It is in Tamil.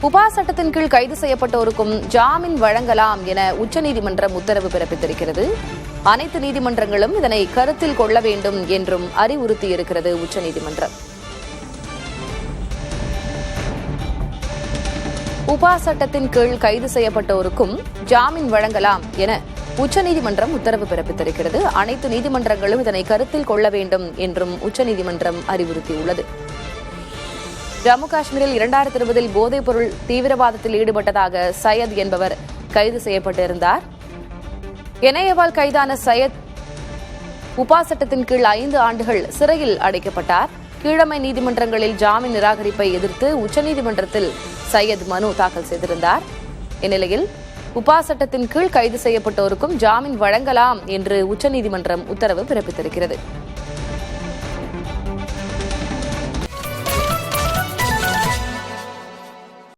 உபா சட்டத்தின் கீழ் கைது செய்யப்பட்டோருக்கும் ஜாமீன் வழங்கலாம் என உச்சநீதிமன்றம் உத்தரவு பிறப்பித்திருக்கிறது. அனைத்து நீதிமன்றங்களும் இதனை கருத்தில் கொள்ள வேண்டும் என்றும் அறிவுறுத்தியிருக்கிறது உச்சநீதிமன்றம். உபா சட்டத்தின் கீழ் கைது செய்யப்பட்டோருக்கும் ஜாமீன் வழங்கலாம் என உச்சநீதிமன்றம் உத்தரவு பிறப்பித்திருக்கிறது. அனைத்து நீதிமன்றங்களும் இதனை கருத்தில் கொள்ள வேண்டும் என்றும் உச்சநீதிமன்றம் அறிவுறுத்தியுள்ளது. ஜம்மு காஷ்மீரில் 2020 போதைப் பொருள் தீவிரவாதத்தில் ஈடுபட்டதாக சையத் என்பவர் கைது செய்யப்பட்டிருந்தார். என்ஐஏவால் கைதான சையத் உபா சட்டத்தின் கீழ் 5 ஆண்டுகள் சிறையில் அடைக்கப்பட்டார். கீழமை நீதிமன்றங்களில் ஜாமீன் நிராகரிப்பை எதிர்த்து உச்சநீதிமன்றத்தில் சையத் மனு தாக்கல் செய்திருந்தார். இந்நிலையில் உபா சட்டத்தின் கீழ் கைது செய்யப்பட்டோருக்கும் ஜாமீன் வழங்கலாம் என்று உச்சநீதிமன்றம் உத்தரவு பிறப்பித்திருக்கிறது.